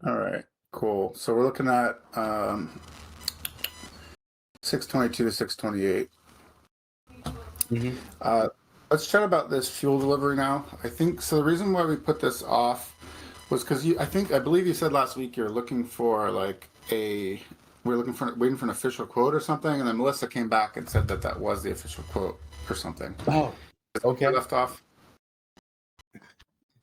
All right, cool. So we're looking at 622 to 628. Mm-hmm. Let's chat about this fuel delivery now. I think so. The reason why we put this off was because I believe you said last week you're looking for like we're looking for waiting for an official quote or something, and then Melissa came back and said that that was the official quote or something. Oh, Is that where we okay. left off?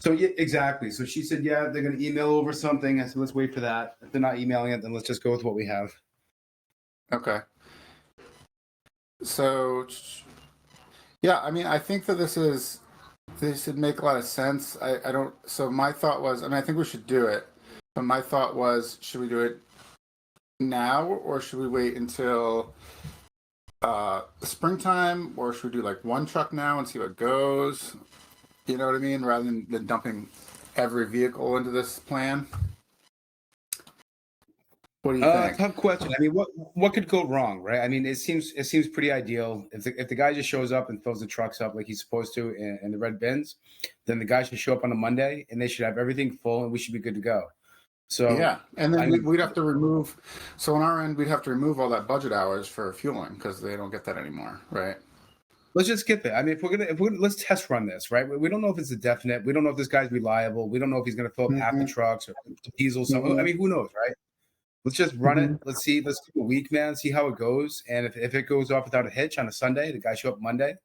So yeah, exactly. So she said, yeah, they're going to email over something. I said, let's wait for that. If they're not emailing it, then let's just go with what we have. Okay. So yeah, I mean, I think that this would make a lot of sense. I don't. So my thought was, I mean, I think we should do it, but my thought was, should we do it now or should we wait until springtime, or should we do like one truck now and see what goes? You know what I mean? Rather than dumping every vehicle into this plan. What do you think? Tough question. I mean, what could go wrong, right? I mean, it seems pretty ideal. If the guy just shows up and fills the trucks up like he's supposed to in the red bins, then the guy should show up on a Monday and they should have everything full and we should be good to go. So Yeah, and I then mean, we'd have to remove. So on our end, we'd have to remove all that budget hours for fueling because they don't get that anymore, right? let's just skip it. I mean, if we're gonna let's test run this, right? We don't know if it's a definite. We don't know if this guy's reliable. We don't know if he's going to fill up half the Hmm. trucks or diesel. Some. I Hmm. mean, who knows, right? Let's just run it. Hmm. Let's see. Let's do a week, man. See how it goes. And if it goes off without a hitch on a Sunday, the guy show up Monday, and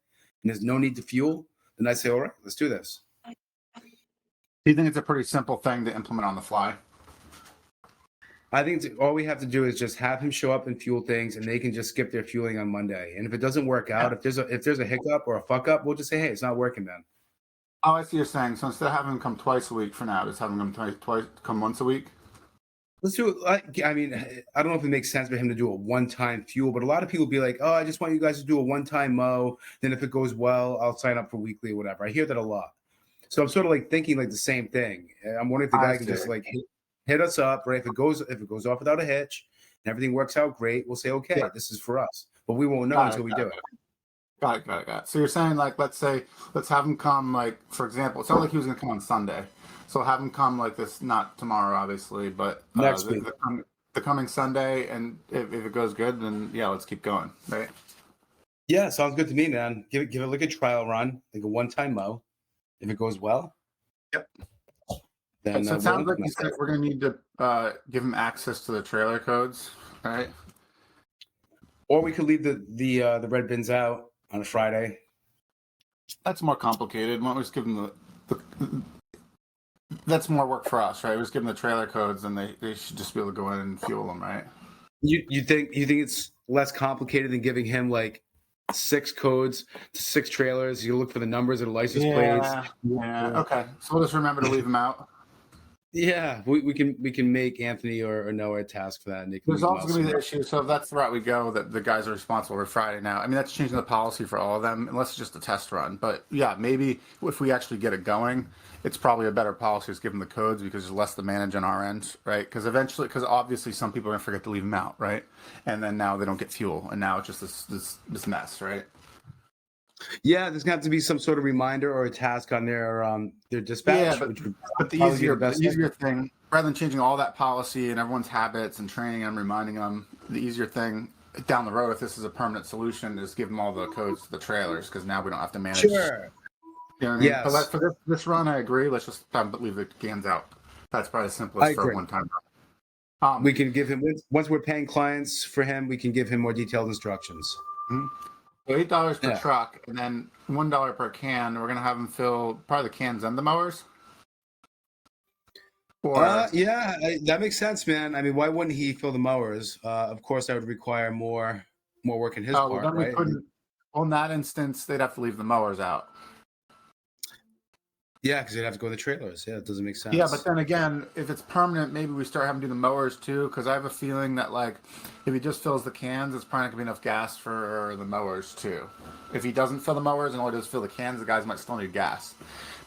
there's no need to fuel, then I say, all right, let's do this. Do you think it's a pretty simple thing to implement on the fly? I think all we have to do is just have him show up and fuel things, and they can just skip their fueling on Monday. And if it doesn't work Yeah. out, if there's a hiccup or a fuck up, we'll just say, hey, it's not working, then. Oh, I see what you're saying. So instead of having them come twice a week for now, just having them come once a week. Let's do it. I mean, I don't know if it makes sense for him to do a one-time fuel, but a lot of people be like, "Oh, I just want you guys to do a one-time mow. Then if it goes well, I'll sign up for weekly or whatever." I hear that a lot, so I'm sort of like thinking like the same thing. I'm wondering if the I guy can see. just like hit us up, right? If it goes off without a hitch and everything works out great, we'll say, "Okay, Yeah. this is for us," but we won't know Got until it. we Got do it. it. Got it. So you're saying like, let's have him come like, for example, it sounded like he was going to come on Sunday. So have him come like this, not tomorrow, obviously, but Next week. the coming Sunday, and if it goes good, then yeah, let's keep going, right? Yeah, sounds good to me, man. Give it like a trial run, like a one-time mow. If it goes well, Yep. then So it we'll sounds like you implement said it. we're going to need to give him access to the trailer codes, right? Or we could leave the red bins out on a Friday. That's more complicated. Why don't we just give him that's more work for us, right? We just give them the trailer codes, and they should just be able to go in and fuel them, right? You think it's less complicated than giving him like 6 codes to 6 trailers? You look for the numbers of the license plates. Yeah. Okay. So we'll just remember to leave them out. Yeah, we can make Anthony or Noah a task for that, and they can There's leave them also out going to be the somewhere. issue. So if that's the route we go, that the guys are responsible for Friday now. I mean, that's changing the policy for all of them, unless it's just a test run. But yeah, maybe if we actually get it going, it's probably a better policy to give them the codes because there's less to manage on our end, right? Because obviously some people are going to forget to leave them out, right? And then now they don't get fuel, and now it's just this mess, right? Yeah, there's going to have to be some sort of reminder or a task on their dispatch, Yeah, which would but probably be the best the thing. easier thing, rather than changing all that policy and everyone's habits and training them, reminding them, the easier thing down the road, if this is a permanent solution, is give them all the codes to the trailers because now we don't have to manage. Sure. You know what I mean? But Yes, for this run, I agree. Let's just leave the cans out. That's probably the I simplest for a agree. one-time run. We can give him once we're paying clients for him, we can give him more detailed instructions. Mhm. So $8 per Yeah. truck, and then $1 per can. We're gonna have them fill probably the cans and the mowers. Or Yeah, that makes sense, man. I mean, why wouldn't he fill the mowers? Of course, that would require more work in his oh, well, part, then we right? couldn't. Well, in that instance, they'd have to leave the mowers out. Yeah, because they'd have to go to the trailers. Yeah, it doesn't make sense. Yeah, but then again, if it's permanent, maybe we start having to do the mowers too. Because I have a feeling that like, if he just fills the cans, it's probably not gonna be enough gas for the mowers too. If he doesn't fill the mowers and only does fill the cans, the guys might still need gas.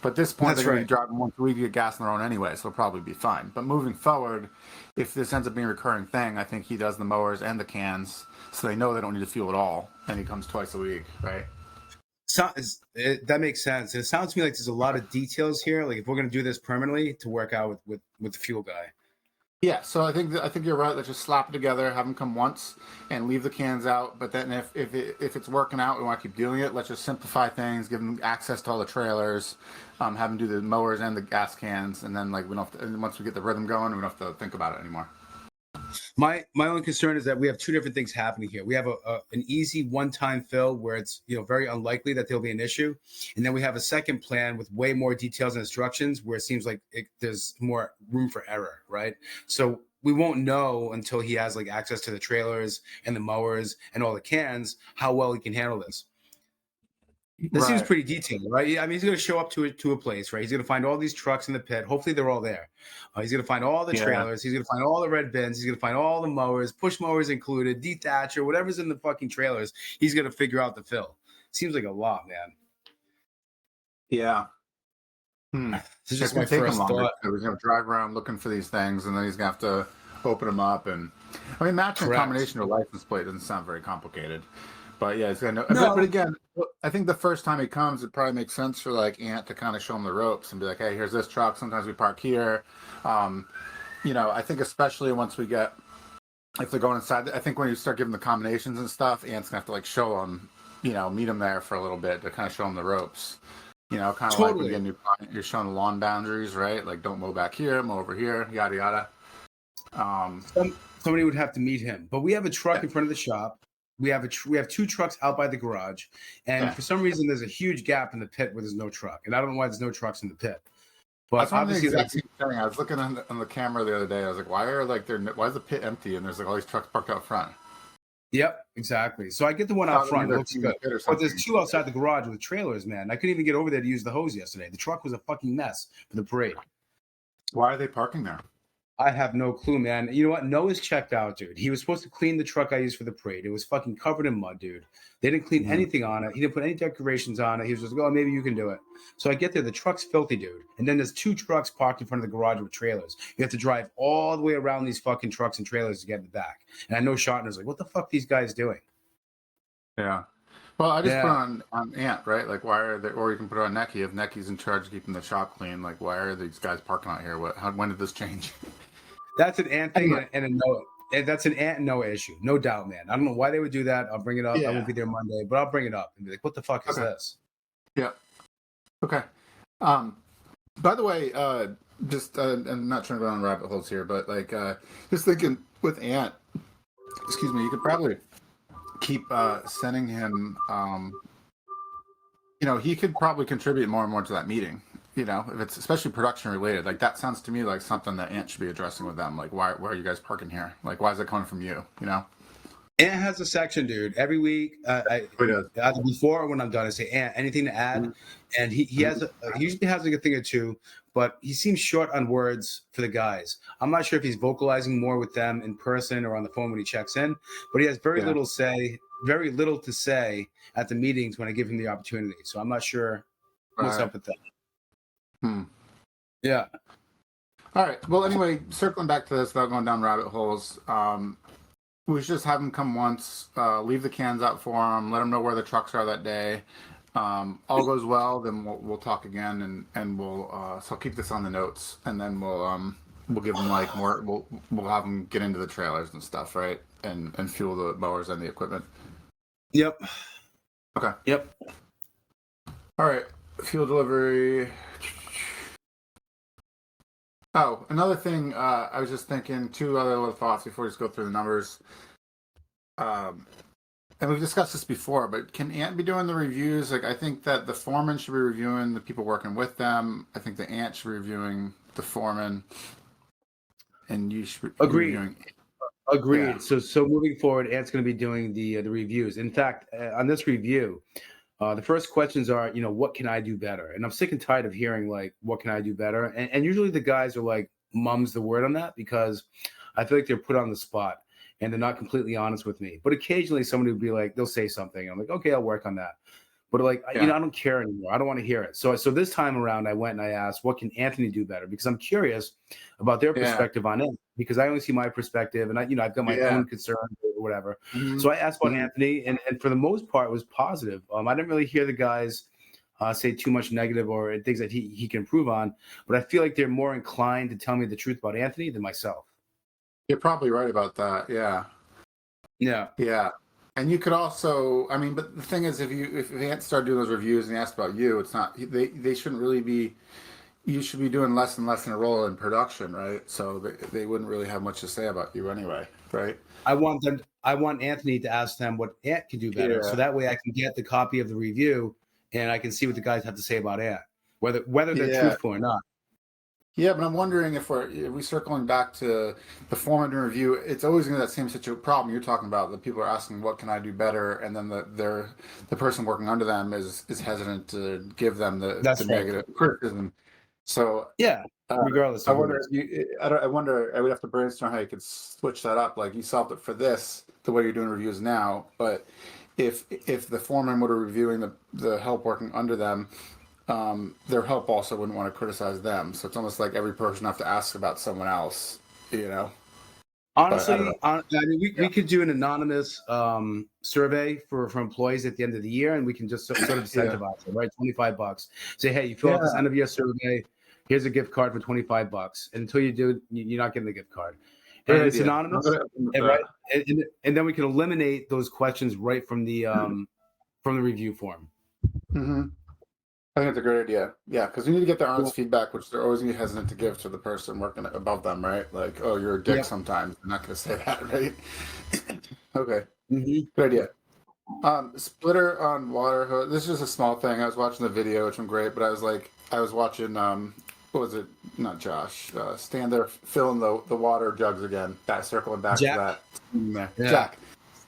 But at this point, That's they're gonna be right. driving once a week to get gas on their own anyway, so they'll probably be fine. But moving forward, if this ends up being a recurring thing, I think he does the mowers and the cans, so they know they don't need to fuel at all, and he comes twice a week, right? That makes sense. And it sounds to me like there's a lot of details here. Like if we're going to do this permanently to work out with the fuel guy. Yeah, so I think you're right. Let's just slap it together, have them come once, and leave the cans out. But then if it's working out, we want to keep doing it. Let's just simplify things, give them access to all the trailers, have them do the mowers and the gas cans, and then like we don't have to, and once we get the rhythm going, we don't have to think about it anymore. My only concern is that we have two different things happening here. We have an easy one-time fill where it's very unlikely that there'll be an issue, and then we have a second plan with way more details and instructions where it seems like there's more room for error, right? So we won't know until he has like access to the trailers and the mowers and all the cans how well he can handle this. This seems Right. pretty detailed, right? I mean, he's going to show up to a place, right? He's going to find all these trucks in the pit. Hopefully, they're all there. He's going to find all the Yeah. trailers. He's going to find all the red bins. He's going to find all the mowers, push mowers included, dethatcher, whatever's in the fucking trailers. He's going to figure out the fill. Seems like a lot, man. Yeah. Hmm. This is It's just my gonna take him first longer. thought. So he's gonna drive around looking for these things, and then he's gonna have to open them up. And I mean, matching a Correct. combination of license plate doesn't sound very complicated. But yeah, he's gonna know. No. But again, I think the first time he comes, it probably makes sense for like Ant to kind of show him the ropes and be like, "Hey, here's this truck. Sometimes we park here." Um, I think especially once we get if they're going inside, I think when you start giving the combinations and stuff, Ant's gonna have to like show them, meet him there for a little bit to kind of show him the ropes. Kind of like when you Totally. get a new client, you're showing the lawn boundaries, right? Like don't mow back here, mow over here, yada yada. Um, Somebody would have to meet him. But we have a truck yeah, in front of the shop. We have two trucks out by the garage, and yeah. for some reason, there's a huge gap in the pit where there's no truck, and I don't know why there's no trucks in the pit. But That's one of the obviously, exact same thing. I was looking on the camera the other day. I was like, why is the pit empty? And there's like all these trucks parked out front. yep, exactly. So I get the one out Probably front. It either looks in the good. pit or But there's something. two outside the garage with trailers, man. I couldn't even get over there to use the hose yesterday. The truck was a fucking mess for the parade. Why are they parking there? I have no clue, man. You know what? Noah's checked out, dude. He was supposed to clean the truck I used for the parade. It was fucking covered in mud, dude. They didn't clean Mhm. anything on it. He didn't put any decorations on it. He was just like, oh, maybe you can do it. So I get there. The truck's filthy, dude. And then there's two trucks parked in front of the garage with trailers. You have to drive all the way around these fucking trucks and trailers to get in the back. And I know Schottner's like, what the fuck are these guys doing? Yeah. Well, I just put Yeah. on Ant, right? Like, why are they? Or you can put it on Necky if Necky's in charge of keeping the shop clean. Like, why are these guys parking out here? When did this change? That's an Ant thing Anyway, and a Noah. And that's an Ant and Noah issue. No doubt, man. I don't know why they would do that. I'll bring it up. I won't yeah. be there Monday, but I'll bring it up and be like, what the fuck is Okay. this? Yeah. Okay. Um, by the way, just I'm not trying to go on rabbit holes here, but like just thinking with Ant, excuse me, you could probably keep sending him. He could probably contribute more and more to that meeting. If it's especially production related, like that sounds to me like something that Ant should be addressing with them. Like, why are you guys parking here? Like, why is it coming from you? Ant has a section, dude. Every week, Who does? either before or when I'm done, I say, Ant, anything to add? And he has he usually has like a thing or two, but he seems short on words for the guys. I'm not sure if he's vocalizing more with them in person or on the phone when he checks in, but he has very Yeah. very little to say at the meetings when I give him the opportunity. So I'm not sure what's Right. up with that. Hmm. Yeah. All right. Well, anyway, circling back to this without going down rabbit holes, we should just have them come once, leave the cans out for them, let them know where the trucks are that day. All goes well, then we'll talk again, and we'll so I'll keep this on the notes, and then we'll give them like more. We'll have them get into the trailers and stuff, right? And fuel the mowers and the equipment. Yep. Okay. Yep. All right. Fuel delivery. Oh, another thing. I was just thinking two other little thoughts before we just go through the numbers. And we've discussed this before, but can Ant be doing the reviews? Like, I think that the foreman should be reviewing the people working with them. I think the Ant should be reviewing the foreman, and you should be Agreed. reviewing. Agreed. Yeah. So moving forward, Ant's going to be doing the reviews. In fact, on this review, the first questions are, what can I do better? And I'm sick and tired of hearing like, what can I do better? And usually the guys are like, mum's the word on that because I feel like they're put on the spot and they're not completely honest with me. But occasionally somebody would be like, they'll say something. And I'm like, okay, I'll work on that. But like, I don't care anymore. I don't want to hear it. So this time around, I went and I asked, what can Anthony do better? Because I'm curious about their perspective on it. Because I only see my perspective, and I've got my own concerns or whatever. Mhm. So I asked about Mhm. Anthony, and for the most part, it was positive. I didn't really hear the guys say too much negative or things that he can improve on. But I feel like they're more inclined to tell me the truth about Anthony than myself. You're probably right about that. Yeah. Yeah. Yeah. And you could also, I mean, but the thing is, if Ant started doing those reviews and he asked about you, it's not they shouldn't really be. You should be doing less and less in a role in production, right? So they wouldn't really have much to say about you anyway, right? I want Anthony to ask them what Ant can do better, so Yeah. that way I can get the copy of the review and I can see what the guys have to say about Ant, whether they're Yeah. truthful or not. Yeah, but I'm wondering if we circling back to the format and review, it's always going to be that same problem you're talking about. That people are asking, "What can I do better?" And then the person working under them is hesitant to give them the That's right. negative criticism. So Yeah, uh, regardless I of who it wonder is. if I wonder I would have to brainstorm how you could switch that up. Like you solved it for this the way you're doing reviews now, but if the foreman were reviewing the help working under them, their help also wouldn't want to criticize them. So it's almost like every person have to ask about someone else, you know. But I don't know. I mean, Yeah, we could do an anonymous survey for employees at the end of the year, and we can just sort of yeah, incentivize it, right? $25. Say, hey, you fill out this yeah. end of year survey. Here's a gift card for $25, and until you do, you're not getting the gift card. And Great it's idea. I'm anonymous, gonna implement and that. right, and then we can eliminate those questions right from the review form. Hmm. I think it's a great idea. Yeah, because you need to get their honest Cool. feedback, which they're always gonna be hesitant to give to the person working above them, right? Like, oh, you're a dick Yep. sometimes. They're not gonna say that, right? Okay, Hmm. good idea. Splitter on water hose. This is just a small thing. I was watching the video, which I'm great, but I was watching, what was it? Not Josh. Stand there filling the water jugs again. That circling back to Jack. that. There. Yeah, Jack.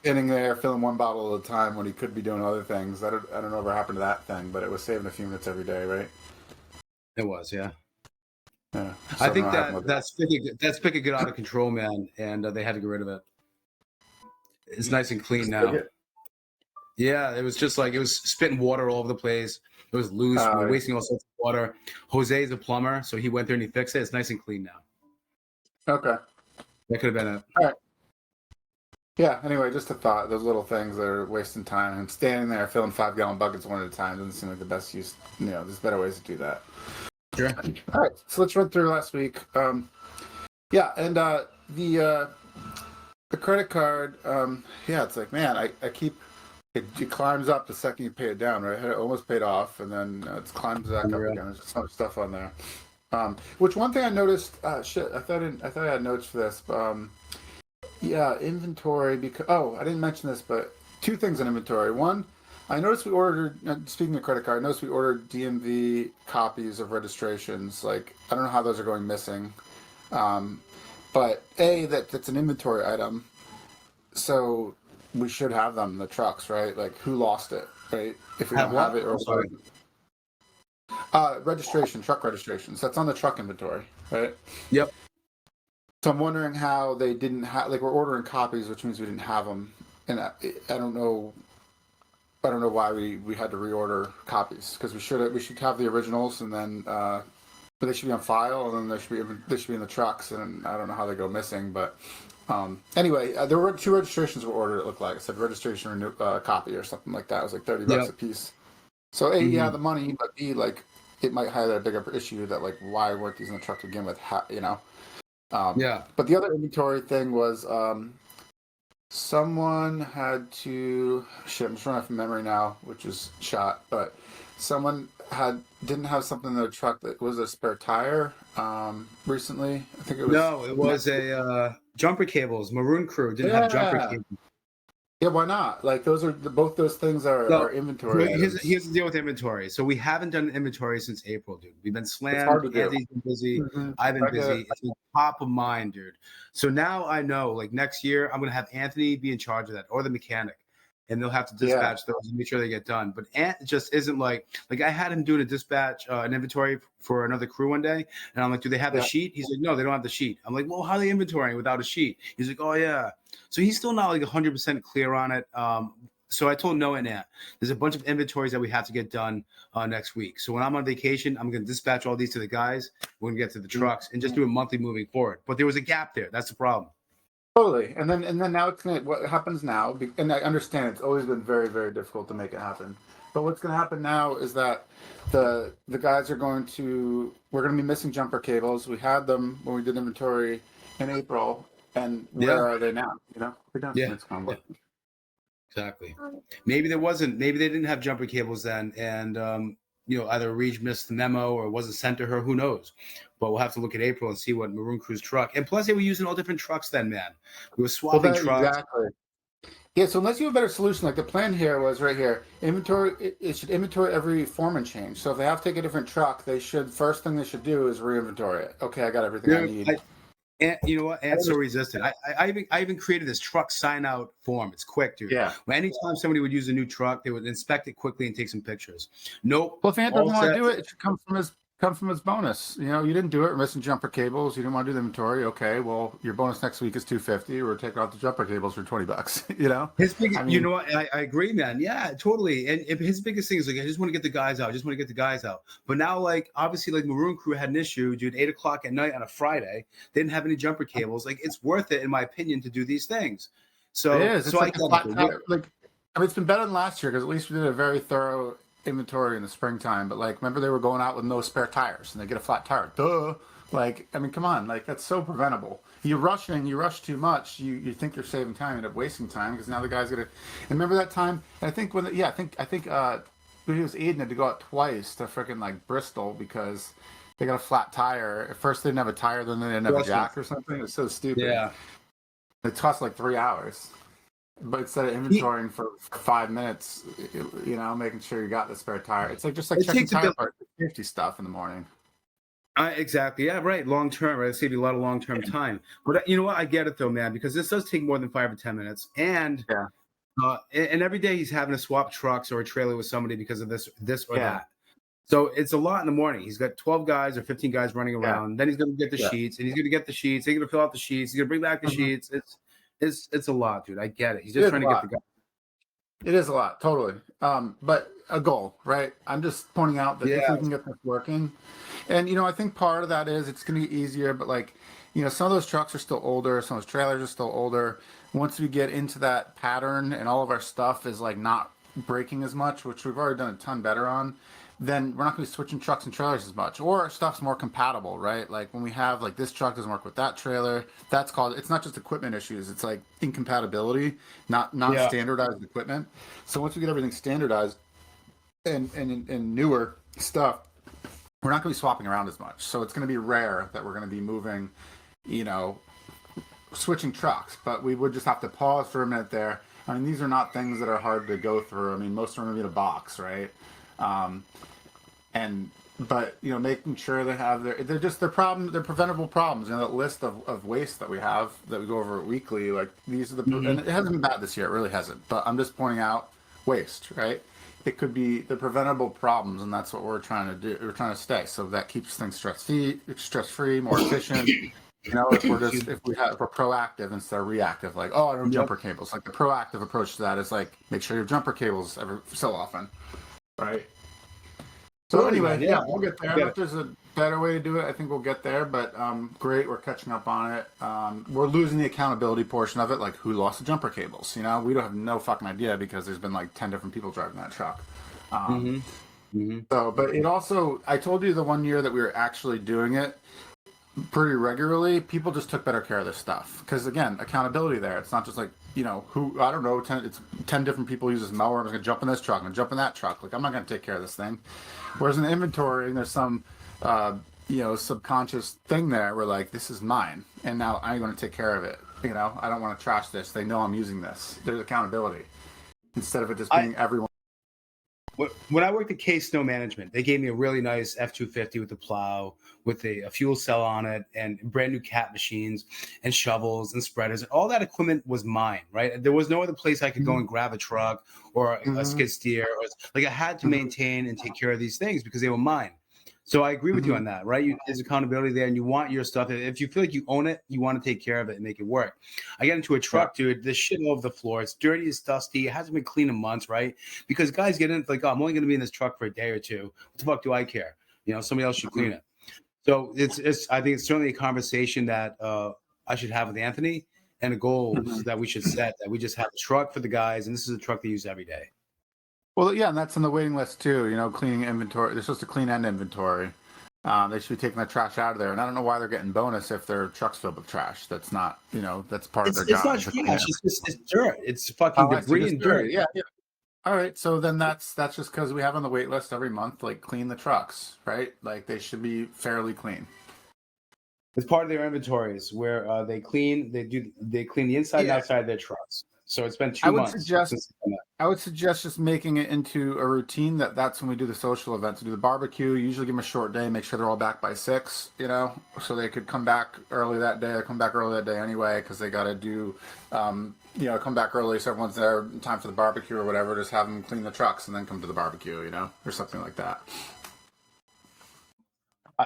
Standing there filling one bottle at a time when he could be doing other things. I don't know what happened to that thing, but it was saving a few minutes every day, right? it was. Yeah. Yeah. I So I don't know think what happened that with that. that spigot got out of control, man, and they had to get rid of it. It's nice and clean now. Spigot? Yeah, it was just like it was spitting water all over the place. It was loose. We were Uh, wasting all sorts of water. Jose's a plumber, so he went there and he fixed it. It's nice and clean now. okay. That could have been it. All right. Yeah, anyway, just a thought. Those little things that are wasting time and standing there filling 5-gallon buckets one at a time doesn't seem like the best use. You know, there's better ways to do that. Sure. All right, so let's run through last week. Yeah, and the credit card. Yeah, it's like, man, I keep it climbs up the second you pay it down, right? I had it almost paid off, and then it climbs back up Unreal. again. There's just so much stuff on there. Which one thing I noticed? Shit, I thought I had notes for this. Yeah, inventory. Because I didn't mention this, but two things in inventory. One, I noticed we ordered. Speaking of credit card, I noticed we ordered DMV copies of registrations. Like I don't know how those are going missing, um, but that's an inventory item, so we should have them in the trucks, right? Like who lost it, right? If we Have don't have what? it, or I'm sorry. registration, truck registrations. That's on the truck inventory, right? Yep. So I'm wondering how they didn't have, like, we're ordering copies, which means we didn't have them, and I don't know. I don't know why we had to reorder copies because we should have the originals and then but they should be on file and then they should be in the trucks and I don't know how they go missing, but anyway, there were two registrations were ordered. It looked like it said registration renew copy or something like that. It was like $30 Yep. a piece. So A, yeah, Hmm. the money, but B, like it might highlight a bigger issue that like why weren't these in the truck to begin with? You know. Yeah. But the other inventory thing was someone had to shit. I'm just running from memory now, which is shot. But someone didn't have something in their truck that was a spare tire. Recently, I think it was. No, it was a jumper cables. Maroon Crew didn't have jumper Yeah, cables. yeah. Why not? Like those are both those things So are inventory items. here's the deal with inventory. So we haven't done inventory since April, dude. We've been It's hard slammed. to do. Anthony's been busy. Hmm. I've been I get it. busy. It's been top of mind, dude. So now I know, like next year, I'm gonna have Anthony be in charge of that, or the mechanic, and they'll have to Yeah, dispatch those and make sure they get done. But Ant just isn't like I had him doing a dispatch, an inventory for another crew one day, and I'm like, do they have the yeah. sheet? He's like, no, they don't have the sheet. I'm like, well, how are they inventorying without a sheet? He's like, oh yeah. So he's still not like 100% clear on it. So I told Noah and Ant, there's a bunch of inventories that we have to get done next week. So when I'm on vacation, I'm going to dispatch all these to the guys. We're going to get to the trucks and just do it monthly moving forward. But there was a gap there. That's the problem. Totally, and then now it's gonna what happens now, and I understand it's always been very very difficult to make it happen. But what's gonna happen now is that the guys are we're gonna be missing jumper cables. We had them when we did inventory in April, And Yeah. where are they now? You know, we're done. Yeah. It's gone. Yeah. Exactly. Maybe there wasn't. Maybe they didn't have jumper cables then, and either Reed missed the memo or it wasn't sent to her. Who knows? But we'll have to look at April and see what Maroon Crew's truck. And plus, they were using all different trucks then, man. We were Well, swapping that trucks. exactly. Yeah, so unless you have a better solution, like the plan here was right here, inventory, it should inventory every foreman change. So if they have to take a different truck, first thing they should do is re-inventory it. Okay, I got everything I Dude, need. and you know what? And so resistant. I even created this truck sign out form. It's quick, dude. Yeah. When anytime somebody would use a new truck, they would inspect it quickly and take some pictures. Nope. Well, if Ant All doesn't want set. to do it, it should come from his bonus. You know, you didn't do it. We're missing jumper cables. You didn't want to do the inventory. Okay, well, your bonus next week is $250. We're taking off the jumper cables for $20. You know, His big, I mean, you know what? I agree, man. Yeah, totally. And his biggest thing is like, I just want to get the guys out. I just want to get the guys out. But now, like, obviously, like Maroon Crew had an issue, dude. 8:00 at night on a Friday, they didn't have any jumper cables. Like, it's worth it, in my opinion, to do these things. So, it is. It's I like get a it, flat dude. tire. Like, I mean, it's been better than last year because at least we did a very thorough inventory in the springtime. But like, remember they were going out with no spare tires and they get a flat tire. Duh. Like, I mean, come on. Like, that's so preventable. You rush too much. You think you're saving time, you end up wasting time because now the guy's gonna. And remember that time? I think when he was Aiden had to go out twice to freaking like Bristol because they got a flat tire. At first they didn't have a tire, then they didn't have a jack or something. It was so stupid. Yeah. It cost like 3 hours. But instead of inventorying for 5 minutes, you know, making sure you got the spare tire. It's like just like It checking takes a tire bit. parts, safety stuff in the morning. Exactly. Yeah, right. Long term, right? It'll save you a lot of long term time. But you know what? I get it though, man, because this does take more than 5 or 10 minutes. And Yeah. and every day he's having to swap trucks or a trailer with somebody because of this or Yeah. that. So it's a lot in the morning. He's got 12 guys or 15 guys running Yeah. around. Then he's going to get the Yeah. sheets, and he's going to get the sheets. He's going to fill out the sheets. He's going to bring back the Mhm. sheets. It's a lot, dude. I get it. He's It just is trying a to get lot. the guy. It is a lot, totally. But a goal, right? I'm just pointing out that if Yeah. we can get this working, and you know, I think part of that is it's going to be easier. But like, you know, some of those trucks are still older, some of those trailers are still older. Once we get into that pattern and all of our stuff is like not breaking as much, which we've already done a ton better on, then we're not going to be switching trucks and trailers as much, or our stuff's more compatible, right? Like when we have like this truck doesn't work with that trailer, that's called. It's not just equipment issues; it's like incompatibility, not Yeah. standardized equipment. So once we get everything standardized and newer stuff, we're not going to be swapping around as much. So it's going to be rare that we're going to be moving, you know, switching trucks. But we would just have to pause for a minute there. I mean, these are not things that are hard to go through. I mean, most of them are going to be in a box, right? But you know, making sure they have they're preventable problems. You know, that list of waste that we have that we go over weekly, like these are and it hasn't been bad this year, it really hasn't. But I'm just pointing out waste, right? It could be the preventable problems, and that's what we're trying to do. We're trying to stay, so that keeps things stress free, more efficient. You know, if we're proactive instead of reactive, like, oh, I don't have jumper cables. Like the proactive approach to that is like, make sure you have jumper cables every so often, right? So anyway, yeah, we'll get there. If there's a better way to do it, I think we'll get there. But great, we're catching up on it. We're losing the accountability portion of it, like who lost the jumper cables. You know, we don't have no fucking idea because there's been like 10 different people driving that truck. So, but it also, I told you the one year that we were actually doing it pretty regularly, people just took better care of their stuff. Because again, accountability there. It's not just like, you know, I don't know, it's 10 different people use this mower. I'm going to jump in this truck. I'm going to jump in that truck. Like, I'm not going to take care of this thing. Whereas in the inventory, there's some, you know, subconscious thing there where like, this is mine. And now I'm going to take care of it. You know, I don't want to trash this. They know I'm using this. There's accountability. Instead of it just being everyone. When I worked at K Snow Management, they gave me a really nice F-250 with a plow, with a fuel cell on it, and brand new cat machines and shovels and spreaders. And all that equipment was mine, right? There was no other place I could go and grab a truck or a skid steer. Like I had to maintain and take care of these things because they were mine. So I agree with you on that, right? There's accountability there, and you want your stuff. If you feel like you own it, you want to take care of it and make it work. I get into a truck, dude. There's shit all over the floor. It's dirty, it's dusty. It hasn't been cleaned in months, right? Because guys get in, like, oh, I'm only going to be in this truck for a day or two. What the fuck do I care? You know, somebody else should clean it. So I think it's certainly a conversation that I should have with Anthony, and a goal that we should set, that we just have a truck for the guys, and this is a truck they use every day. Well, yeah, and that's on the waiting list too. You know, cleaning inventory. They're supposed to clean end inventory. They should be taking the trash out of there, and I don't know why they're getting bonus if their truck's filled with trash. That's not, that's part of their It's job. not trash. It's dirt. It's fucking Oh, I see. debris Just and dirt. dirty. Yeah, yeah. All right, so then that's just because we have on the wait list every month, like clean the trucks, right? Like they should be fairly clean. It's part of their inventories where they clean the inside and outside of their trucks. So it's been 2 I would months suggest since it's done that. I would suggest just making it into a routine that's when we do the social events. We do the barbecue. Usually give them a short day, make sure they're all back by 6, so they could come back early that day or come back early that day anyway because they got to do, come back early so everyone's there in time for the barbecue or whatever. Just have them clean the trucks and then come to the barbecue, or something like that.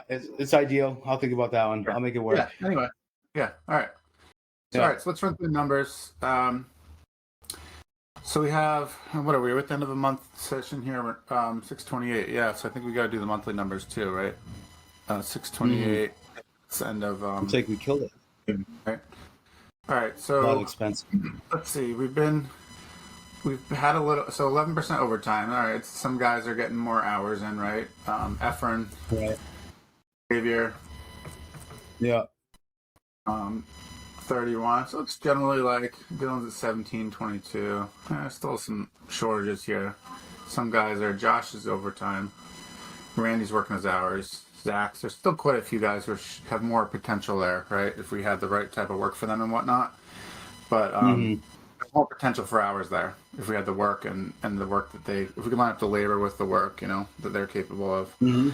It's ideal. I'll think about that one. I'll make it work. Yeah. Anyway. Yeah. All right. So, Yeah. all right. So let's run through the numbers. So we have, what are we at the end of the month session here? 628. Yeah. So I think we got to do the monthly numbers too, right? 628. It's the end of. It's like we killed it. Right. All right. A lot So expensive. let's see. We've had a little. So 11% overtime. All right. Some guys are getting more hours in, right? Efren, Right. Xavier, Yeah. 31. So it's generally like Dylan's at 17, 22. Still some shortages here. Some guys are. Josh is overtime. Randy's working his hours. Zach's. There's still quite a few guys who have more potential there, right? If we had the right type of work for them and whatnot. But there's more potential for hours there if we had the work and the work if we could line up the labor with the work, that they're capable of. Mm-hmm.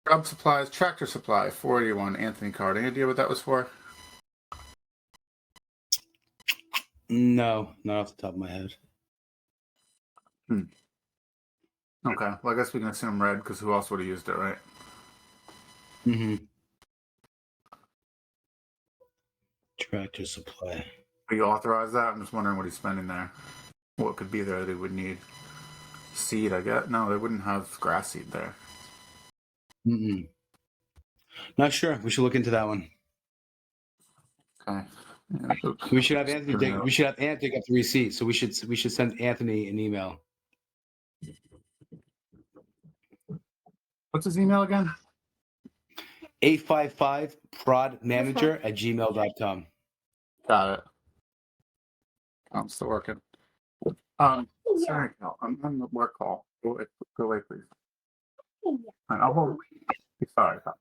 Grub supplies, tractor supply, 481. Anthony Card. Any idea what that was for? No, not off the top of my head. Okay. Well, I guess we can assume red because who else would have used it, right? Mm-hmm. Tractor supply. Will you authorize that? I'm just wondering what he's spending there. What could be there that he would need? Seed, I guess. No, they wouldn't have grass seed there. Mm-mm. Not sure. We should look into that one. Okay. Yeah, We should have Anthony dig up the receipt. So we should send Anthony an email. What's his email again? 855prodmanager@gmail.com. Got it. I'm still working. Sorry, Cal. I'm on the work call. Go away, please. Fine, I'll hold. Sorry, Cal.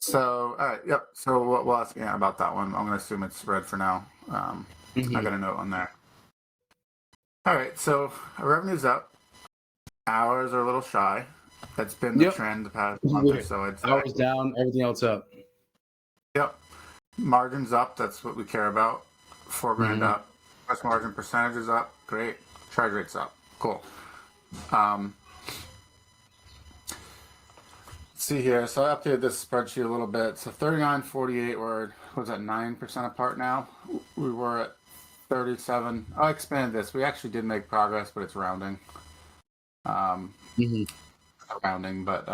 So, all right, yep. So we'll ask about that one. I'm going to assume it's red for now. I got a note on there. All right, so our revenue's up. Hours are a little shy. That's been the trend the past month or so. Hours down, everything else up. Yep. Margin's up. That's what we care about. $4,000 up. Gross margin percentage is up. Great. Charge rate's up. Cool. Let's see here. So I updated this spreadsheet a little bit. So 39, 48, we're, what was that, 9% apart now? We were at 37. I expanded this. We actually did make progress, but it's rounding. Rounding, but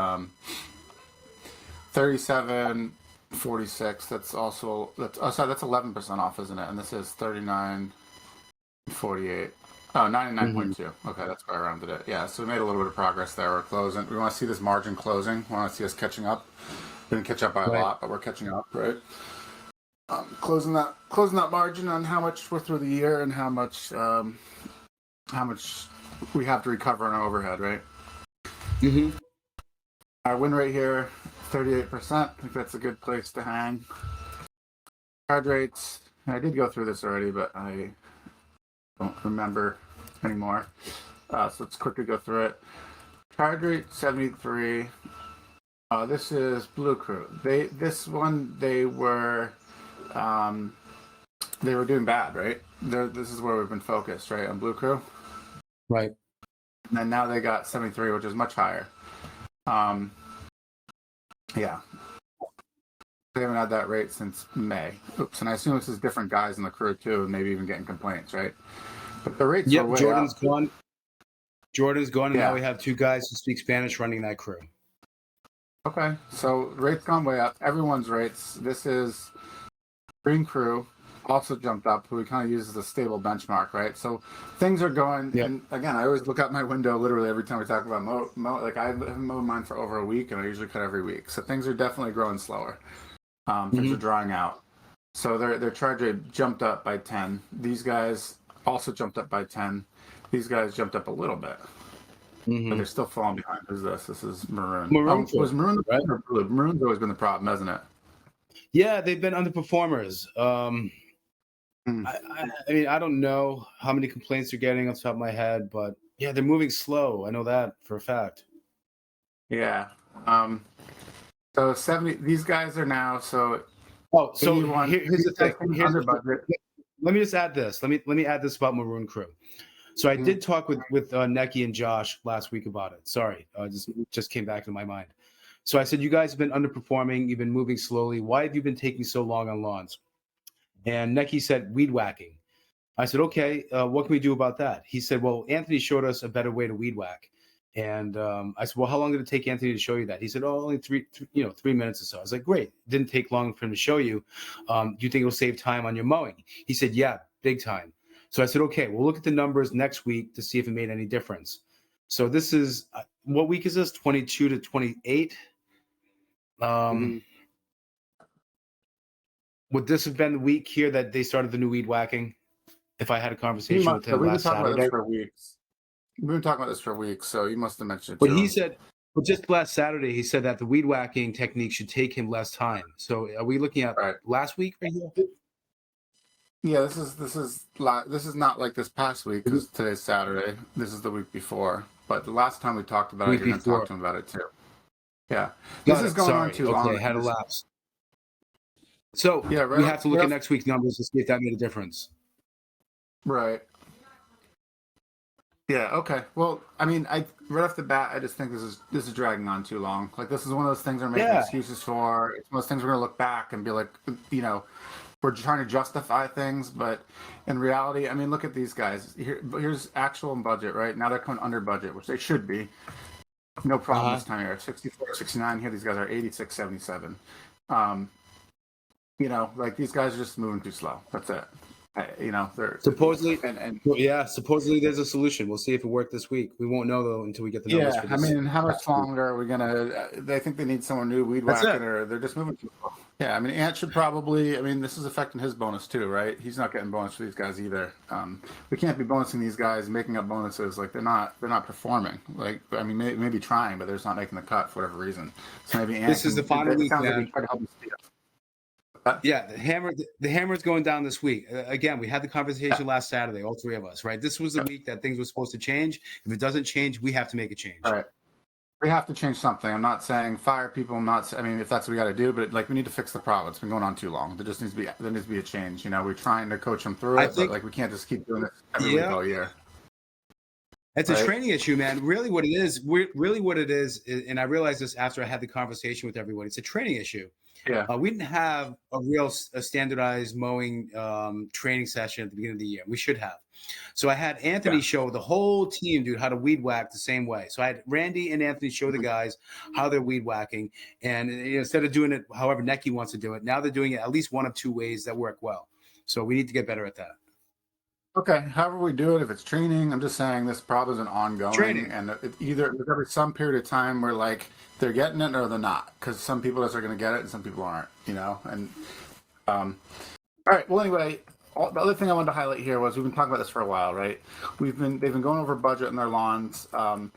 37, 46. That's 11% off, isn't it? And this is 39, 48. Oh, 99.2. Okay, that's why I rounded it. Yeah, so we made a little bit of progress there. We're closing. We want to see this margin closing. We want to see us catching up. We didn't catch up by a lot, but we're catching up, right? Closing that margin on how much we're through the year and how much we have to recover on our overhead, right? Our win rate here, 38%. I think that's a good place to hang. Charge rates. I did go through this already, but I don't remember anymore. So let's quickly go through it. Charge rate 73. This is Blue Crew. They were doing bad, right? This is where we've been focused, right, on Blue Crew. Right. And then now they got 73, which is much higher. Yeah. They haven't had that rate since May. Oops, and I assume this is different guys in the crew too, maybe even getting complaints, right? But the rates are way Jordan's up. gone. Jordan's gone, and now we have 2 guys who speak Spanish running that crew. Okay, so rates gone way up. Everyone's rates. This is Green Crew. also jumped up, who we kind of use as a stable benchmark, right? So things are going, Yep. and again, I always look out my window literally every time we talk about like I haven't mowed mine for over a week, and I usually cut every week. So things are definitely growing slower. Things are drying out. So their charge rate jumped up by 10. These guys also jumped up by 10. These guys jumped up a little bit, but they're still falling behind. Who's this? This is Maroon. Maroon Was Maroon the right? or Blue? Maroon's always been the problem, hasn't it? Yeah, they've been underperformers. Hmm. I mean, I don't know how many complaints they're getting off the top of my head, but yeah, they're moving slow. I know that for a fact. Yeah. So 70. These guys are now so. Oh, so 81. here's the thing. Here's Under the, budget. let me just add this. Let me add this about Maroon Crew. So I did talk with Neki and Josh last week about it. Sorry, just came back to my mind. So I said, you guys have been underperforming. You've been moving slowly. Why have you been taking so long on lawns? And Neki said, weed whacking. I said, okay, what can we do about that? He said, well, Anthony showed us a better way to weed whack. And I said, well, how long did it take Anthony to show you that? He said, oh, only 3 minutes or so. I was like, great. Didn't take long for him to show you. Do you think it'll save time on your mowing? He said, yeah, big time. So I said, okay, we'll look at the numbers next week to see if it made any difference. So this is, what week is this? 22 to 28? Would this have been the week here that they started the new weed whacking? If I had a conversation with him We've been last talking about Saturday. this for weeks. We've been talking about this for weeks, so you must have mentioned it But to he him. said, well, just last Saturday, he said that the weed whacking technique should take him less time. So are we looking at last week right here? Yeah, this is not like this past week because today's Saturday. This is the week before. But the last time we talked about it, you're going to talk to him about it too. Yeah, this is going on too long. Okay, had a lapse. So yeah, we have to look at next week's numbers to see if that made a difference. Right. Yeah. Okay. Well, I mean, right off the bat, I just think this is dragging on too long. Like this is one of those things we're making excuses for. It's one of those things we're gonna look back and be like, we're trying to justify things, but in reality, I mean, look at these guys. Here's actual budget, right? Now they're coming under budget, which they should be. No problem this time here. 64, 69 here. These guys are 86, 77. Like these guys are just moving too slow. That's it. They're supposedly supposedly there's a solution. We'll see if it worked this week. We won't know though until we get the numbers. I mean, how much longer are we gonna? They think they need someone new weed whacking, or they're just moving too slow. Yeah, I mean, Ant should probably. I mean, this is affecting his bonus too, right? He's not getting bonus for these guys either. We can't be bonusing these guys, making up bonuses like they're not performing. Like, I mean, maybe trying, but they're just not making the cut for whatever reason. So maybe Ant. This is the final week, man. Like try to help him speed up. Yeah, the hammer's going down this week. Again, we had the conversation last Saturday, all three of us, right? This was the week that things were supposed to change. If it doesn't change, we have to make a change. All right. We have to change something. I'm not saying fire people. I mean, if that's what we got to do, but like we need to fix the problem. It's been going on too long. There needs to be a change. We're trying to coach them through it, but like we can't just keep doing this every week all year. It's a training issue, man. Really what it is, and I realized this after I had the conversation with everyone, it's a training issue. Yeah. We didn't have a standardized mowing training session at the beginning of the year. We should have. So I had Anthony show the whole team, dude, how to weed whack the same way. So I had Randy and Anthony show the guys how they're weed whacking. And instead of doing it however Neki wants to do it, now they're doing it at least one of two ways that work well. So we need to get better at that. Okay, however we do it, if it's training, I'm just saying this problem is an ongoing Training. And there's every some period of time where like they're getting it or they're not, because some people are going to get it and some people aren't, and all right. Well, anyway, the other thing I wanted to highlight here was we've been talking about this for a while, right? They've been going over budget on their lawns, and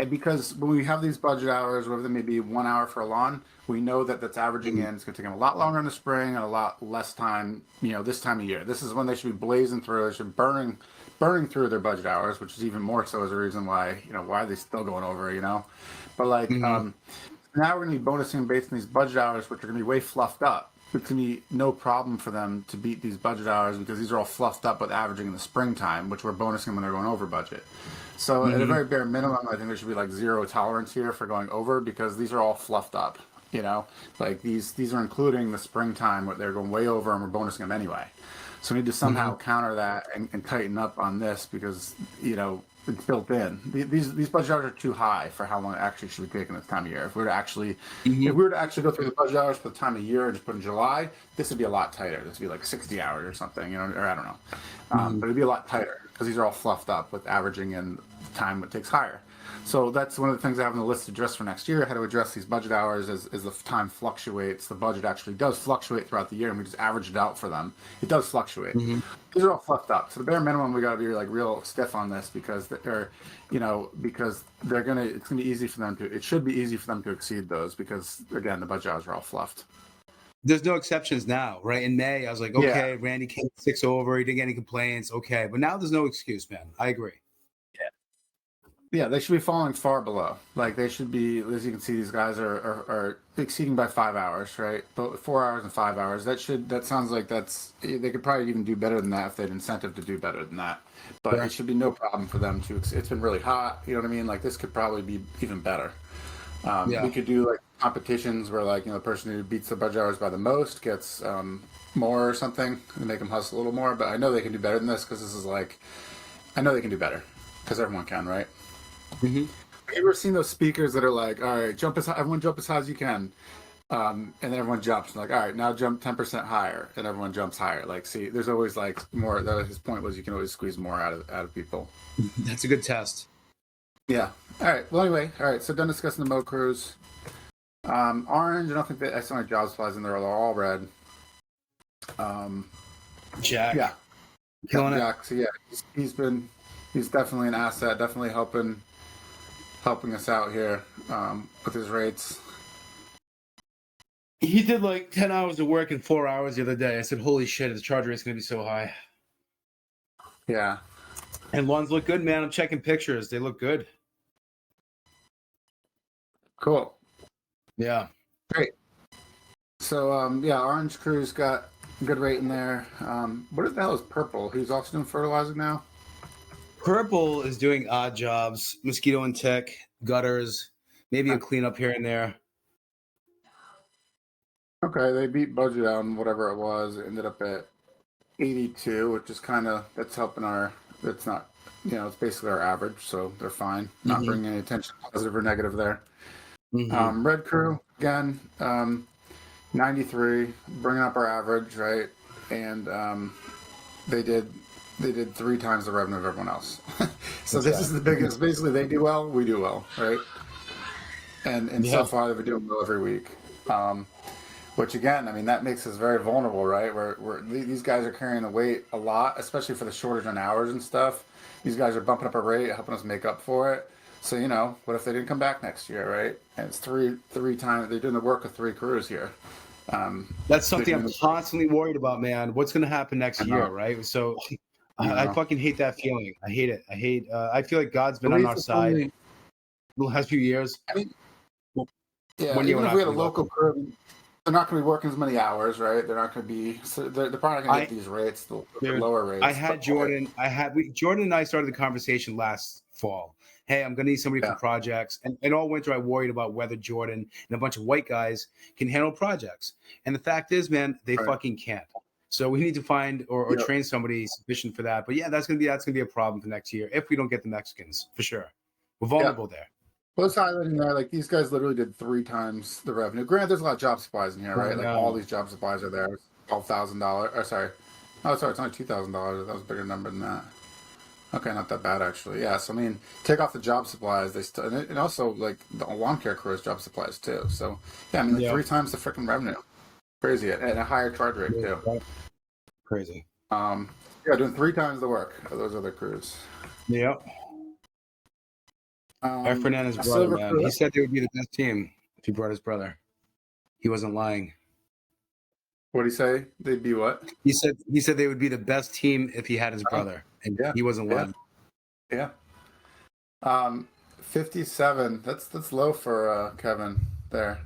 because when we have these budget hours, whatever they may be, 1 hour for a lawn, we know that that's averaging in. It's going to take them a lot longer in the spring and a lot less time, this time of year. This is when they should be blazing through. They should be burning through their budget hours, which is even more so as a reason why, why are they still going over, But like, now we're going to be bonusing based on these budget hours, which are going to be way fluffed up. It's going to be no problem for them to beat these budget hours because these are all fluffed up with averaging in the springtime, which we're bonusing when they're going over budget. So at a very bare minimum, I think there should be like zero tolerance here for going over because these are all fluffed up, like these are including the springtime where they're going way over and we're bonusing them anyway. So we need to somehow counter that and tighten up on this because, it's built in. These budget hours are too high for how long it actually should be taking this time of year. If we were to actually go through the budget hours for the time of year and just put in July, this would be a lot tighter. This would be like 60 hours or something, or I don't know. But it'd be a lot tighter because these are all fluffed up with averaging in time it takes higher. So that's one of the things I have on the list to address for next year. How to address these budget hours as the time fluctuates. The budget actually does fluctuate throughout the year, and we just average it out for them. It does fluctuate. These are all fluffed up. So the bare minimum, we got to be like real stiff on this because because it's gonna be easy for them to. It should be easy for them to exceed those because again, the budget hours are all fluffed. There's no exceptions now, right? In May, I was like, okay, Randy came 6 over. He didn't get any complaints. Okay. But now there's no excuse, man. I agree. Yeah, they should be falling far below. Like they should be, as you can see, these guys are exceeding by 5 hours, right? But 4 hours and 5 hours. That sounds like they could probably even do better than that if they had incentive to do better than that. But it should be no problem for them to. It's been really hot. You know what I mean? Like this could probably be even better. We could do like competitions where the person who beats the budget hours by the most gets more or something and make them hustle a little more. But I know they can do better than this because this is I know they can do better because everyone can, right? Have you ever seen those speakers that are like, all right, everyone jump as high as you can. And then everyone jumps like, all right, now jump 10% higher, and everyone jumps higher. Like, see, there's always more. His point was you can always squeeze more out of people. That's a good test. Yeah. All right. Well, anyway, all right. So done discussing the mode crews. Orange. I don't think I saw any job supplies in there. They're all red. Jack. Yeah. Killing it. Jack. So yeah, he's definitely an asset. Definitely helping us out here with his rates. He did like 10 hours of work in 4 hours the other day. I said, holy shit, his charge rate's going to be so high. Yeah. And lawns look good, man. I'm checking pictures. They look good. Cool. Yeah. Great. So, Orange Crew's got a good rate in there. What the hell is Purple? Who's also doing fertilizing now? Purple is doing odd jobs, mosquito and tick, gutters, maybe a cleanup here and there. Okay, they beat budget on whatever it was. It ended up at 82, which is that's helping it's not, it's basically our average, so they're fine. Not bringing any attention, positive or negative there. Red Crew, again, 93, bringing up our average, right? And they did 3 times the revenue of everyone else. So this is the biggest. Basically, they do well, we do well, right? And so far they've been doing well every week. Which again, I mean, that makes us very vulnerable, right? These guys are carrying the weight a lot, especially for the shortage on hours and stuff. These guys are bumping up our rate, helping us make up for it. So what if they didn't come back next year, right? And it's three times they're doing the work of 3 crews here. That's something I'm constantly worried about, man. What's going to happen next year, right? So I fucking hate that feeling. I hate it. I feel like God's been on our side the last few years. I mean, even if we had a local crew, they're not going to be working as many hours, right? They're not going to be. So they're probably going to get these rates, the lower rates. I had Jordan. Jordan and I started the conversation last fall. Hey, I'm going to need somebody for projects. And all winter, I worried about whether Jordan and a bunch of white guys can handle projects. And the fact is, man, they fucking can't. So we need to find or train somebody sufficient for that. But yeah, that's gonna be a problem for next year if we don't get the Mexicans for sure. We're vulnerable there. Well, it's highlighting there. Like these guys literally did 3 times the revenue. Granted, there's a lot of job supplies in here, right? Like all these job supplies are there. $12,000. Sorry, it's only $2,000. That was a bigger number than that. Okay, not that bad actually. Yeah, so I mean, take off the job supplies. They still and also like the lawn care crew has job supplies too. So yeah, I mean 3 times the freaking revenue. Crazy, and a higher charge rate too. Crazy. Doing 3 times the work of those other crews. Yep. Fernandez's brother, man. He said they would be the best team if he brought his brother. He wasn't lying. What did he say? They'd be what? He said they would be the best team if he had his brother, and he wasn't lying. Yeah. 57. That's low for Kevin there.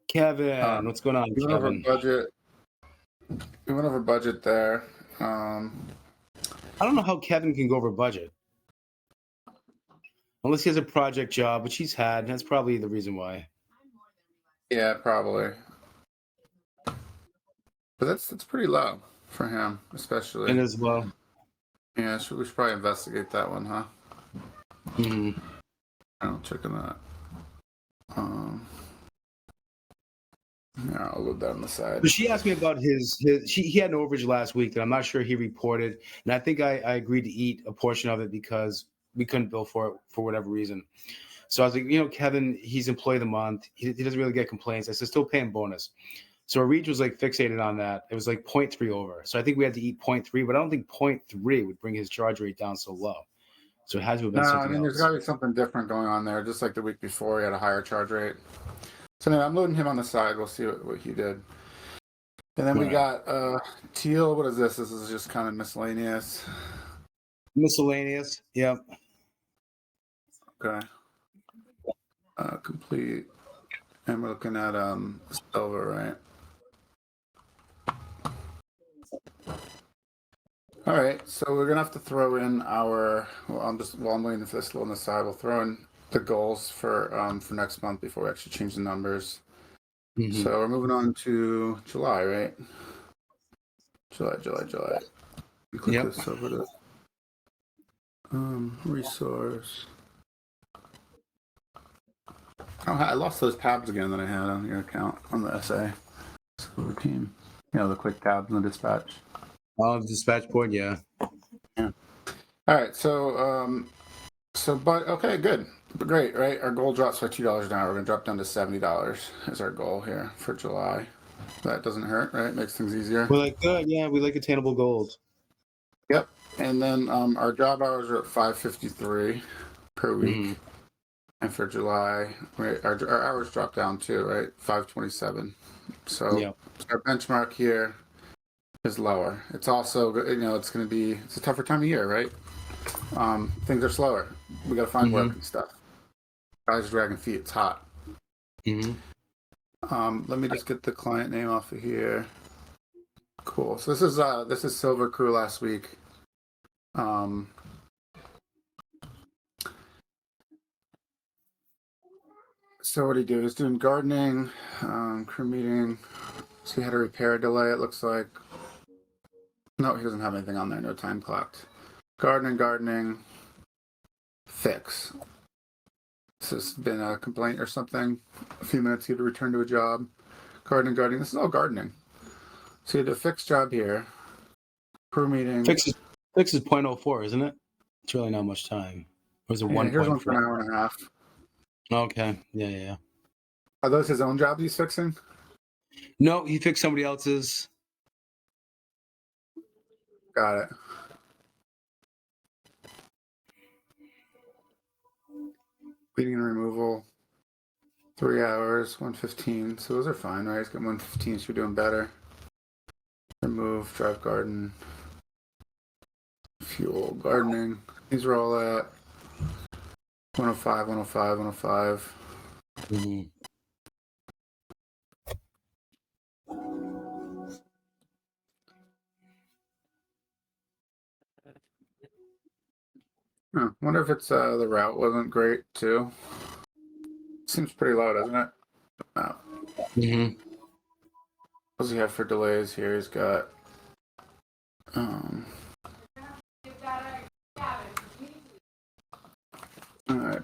Kevin, what's going on, Kevin? We went over budget there. I don't know how Kevin can go over budget. Unless he has a project job, which he's had. That's probably the reason why. Yeah, probably. But that's pretty low for him, especially. And as well. Yeah, we should probably investigate that one, huh? Mm-hmm. I'm checking that. Yeah, I'll load that on the side. So she asked me about he had an overage last week that I'm not sure he reported, and I think I agreed to eat a portion of it because we couldn't bill for it for whatever reason. So I was like, Kevin, he's employee of the month. He doesn't really get complaints. I said, still pay him bonus. So our reach was like fixated on that. It was like 0.3 over. So I think we had to eat 0.3, but I don't think 0.3 would bring his charge rate down so low. So it had to have No, been I something mean, there's else. got to be something different going on there. Just like the week before, he had a higher charge rate. So anyway, I'm loading him on the side. We'll see what he did. And then we got Teal. What is this? This is just kind of miscellaneous. Miscellaneous. Yep. Okay. Complete. And we're looking at silver, right? All right, so we're gonna have to throw in our. Well, I'm waiting for this on the side. We'll throw in the goals for next month before we actually change the numbers. Mm-hmm. So we're moving on to July, right? July. We click this over to resource. Oh, I lost those tabs again that I had on your account on the SA. Silver team. The quick tabs in the dispatch. Oh, the dispatch board, yeah. Yeah. All right, but okay, good, great, right? Our goal drops by $2 an hour. We're gonna drop down to $70 is our goal here for July. That doesn't hurt, right? Makes things easier. We're like, good, yeah, we like attainable goals. Yep. And then our job hours are at 553 per week. Mm-hmm. And for July, our hours drop down too, right? 527. So our benchmark here is lower. It's also, it's a tougher time of year, right? Things are slower. We got to find work and stuff. Guys are dragging feet. It's hot. Mm-hmm. Let me just get the client name off of here. Cool. So this is Silver Crew last week. So what he do? He's doing gardening, crew meeting. So he had a repair delay. It looks like. No, he doesn't have anything on there. No time clocked. Gardening. Fix. This has been a complaint or something. A few minutes he had to return to a job. Gardening. This is all gardening. So he had a fixed job here. Crew meeting. Fix is 0.04, isn't it? It's really not much time. Or is it 1.4? Here's one for an hour and a half. Okay. Yeah. Are those his own jobs he's fixing? No, he fixed somebody else's. Got it. Cleaning and removal. 3 hours, 115. So those are fine, right? He's got 115, so you're doing better. Remove, drive garden, fuel, gardening. These are all at 105, 105, 105. Mm-hmm. Wonder if it's the route wasn't great too. Seems pretty low, doesn't it? No. Mm-hmm. What does he have for delays here? He's got alright,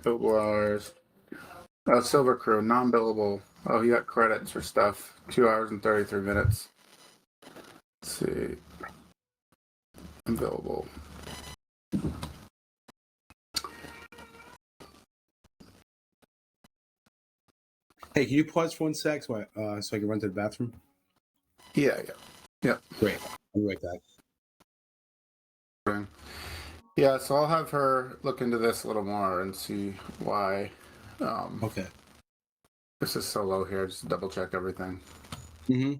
billable hours. Silver Crew, non-billable. Oh, he got credits for stuff. 2 hours and 33 minutes. Let's see. Unbillable. Hey, can you pause for 1 sec so I can run to the bathroom? Yeah. Great. I'll be right back. Yeah, so I'll have her look into this a little more and see why Okay. this is so low here. Just double check everything. Mm-hmm.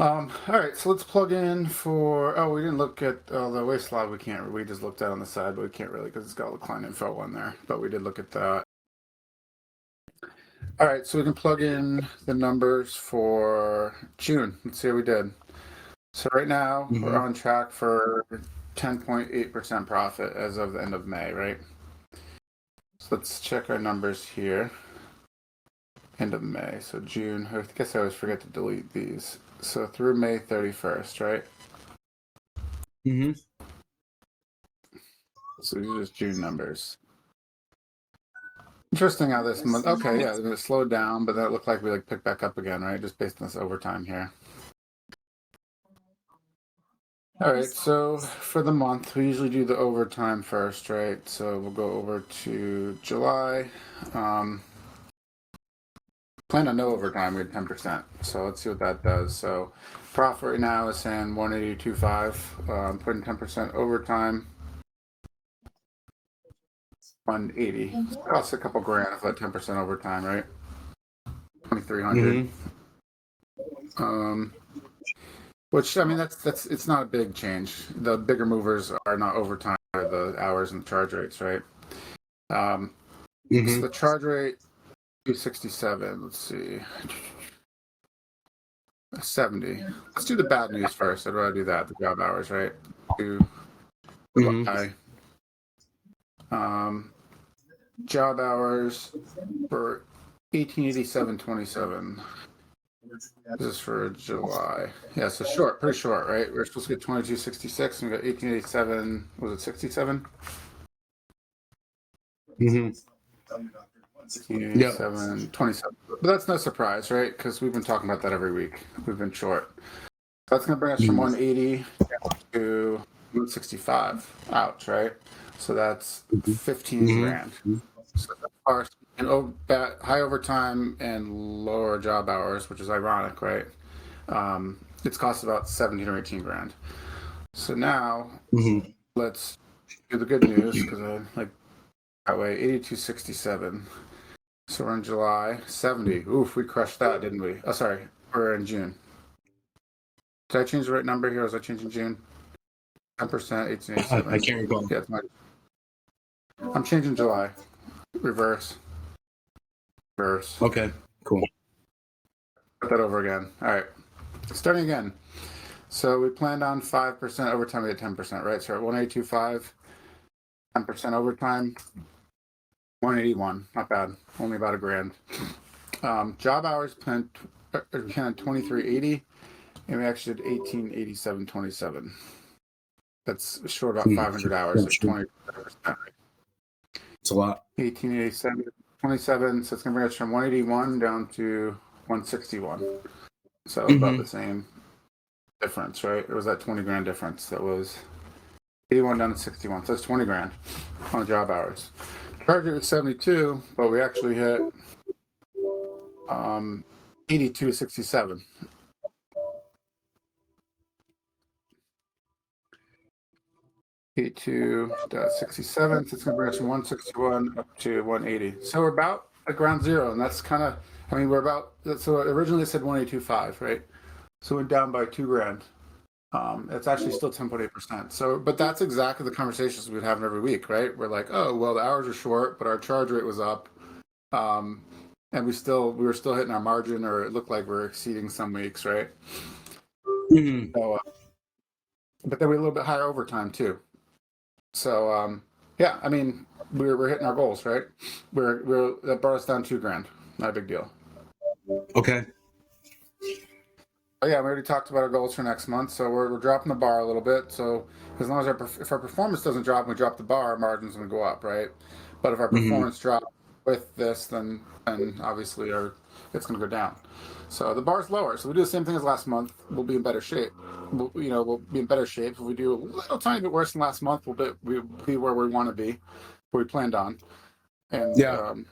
All right, so let's plug in for. Oh, we didn't look at the waste log. We can't. We just looked at on the side, but we can't really because it's got all the client info on there. But we did look at that. All right, so we can plug in the numbers for June. Let's see how we did. So right now we're on track for 10.8% profit as of the end of May, right? So let's check our numbers here. End of May, so June. I guess I always forget to delete these. So through May 31st, right? Mm-hmm. So these are just June numbers. Interesting how this month. Okay, yeah, it slowed down, but that looked like we like picked back up again, right? Just based on this overtime here. All right, so for the month, we usually do the overtime first, right? So we'll go over to July. Plan on no overtime, we had 10%. So let's see what that does. So profit right now is saying 182.5. Putting 10% overtime, 180. It costs a couple grand if that 10% overtime, right? 2,300. Which, I mean, that's it's not a big change. The bigger movers are not overtime, are the hours and the charge rates, right? So the charge rate 267. Let's see, 70. Let's do the bad news first. I'd rather do that. The job hours, right? July. Job hours for 1887.27. This is for July. Yeah, so short, pretty short, right? We're supposed to get 2266 and we got 1887. Was it 67? 1887, 27. But that's no surprise, right? Because we've been talking about that every week. We've been short. That's going to bring us from 180 to 165. Ouch, right? So that's 15 grand. So far, and high overtime and lower job hours, which is ironic, right? It's cost about 17 or 18 grand. So now let's do the good news because I like that way. 8267. So we're in July. 70. Oof, we crushed that, didn't we? Oh, sorry, we're in June. Did I change the right number here? Or was I changing June? 10%, 1887. I can't recall. Yeah, I'm changing July. Reverse. Okay, cool. Put that over again. All right. Starting again. So we planned on 5% overtime. We had 10%, right? So at 182.5, 10% overtime, 181. Not bad. Only about a grand. Job hours planned 2380, and we actually did 1887.27. That's short about 500 hours. It's 20%. It's a lot. 1887.27. So it's going to bring us from 181 down to 161. So about the same difference, right? It was that 20 grand difference. That was 81 down to 61. So it's 20 grand on the job hours. Target was 72, but we actually hit 82.67. 82.67. So it's going to bring us from 161 up to 180. So we're about at ground zero, and that's kind of, I mean, we're about, so originally it said 182.5, right? So it went down by 2 grand. It's actually still 10.8%. So, but that's exactly the conversations we'd have every week, right? We're like, oh, well, the hours are short, but our charge rate was up. And we were still hitting our margin, or it looked like we're exceeding some weeks, right? So, but then we had a little bit higher overtime too. So, yeah, I mean, we're hitting our goals, right? That brought us down 2 grand. Not a big deal. Okay. Oh yeah, we already talked about our goals for next month, so we're dropping the bar a little bit. So as long as if our performance doesn't drop, and we drop the bar, our margin's going to go up, right? But if our performance drops with this, then obviously it's going to go down. So the bar's lower. So we do the same thing as last month. We'll be in better shape. We'll be in better shape. If we do a little tiny bit worse than last month, we'll be where we want to be, where we planned on. And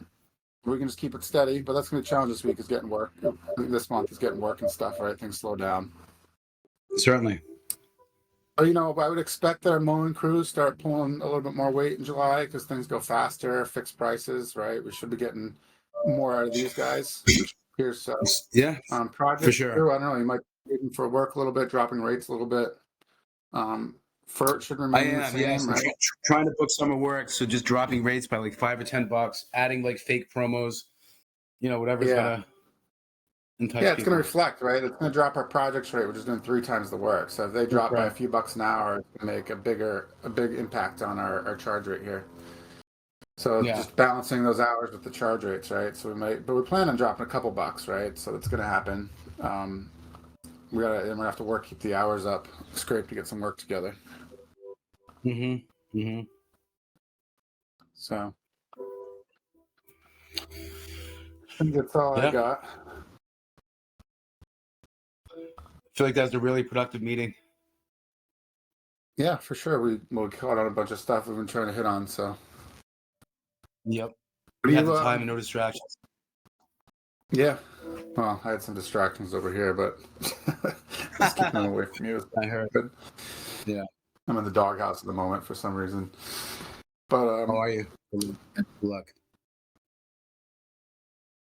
we can just keep it steady, but that's going to be a challenge this week is getting work. This month is getting work and stuff, right? Things slow down. Certainly. But, I would expect that our mowing crews start pulling a little bit more weight in July because things go faster, fixed prices, right? We should be getting more out of these guys. Here's project for sure. crew. I don't know. You might be waiting for work a little bit, dropping rates a little bit. FERT should remain the same, right? Trying to book summer work, so just dropping rates by like $5 or $10, adding like fake promos, whatever's gonna entice it's people. gonna reflect, right? It's gonna drop our projects rate, which is doing 3 times the work. So if they drop by a few bucks an hour, it's gonna make a big impact on our charge rate here. So just balancing those hours with the charge rates, right? So we plan on dropping a couple bucks, right? So it's gonna happen. We're gonna have to keep the hours up, scrape to get some work together. So I think that's all I Yeah. got. I feel like that was a really productive meeting. Yeah, for sure. We caught on a bunch of stuff we've been trying to hit on. So Yep. what We do had you? the time and no distractions. Yeah. Well, I had some distractions over here, but just keeping them away from you. I heard. Good. Yeah. I'm in the doghouse at the moment for some reason. But How are you? Good luck.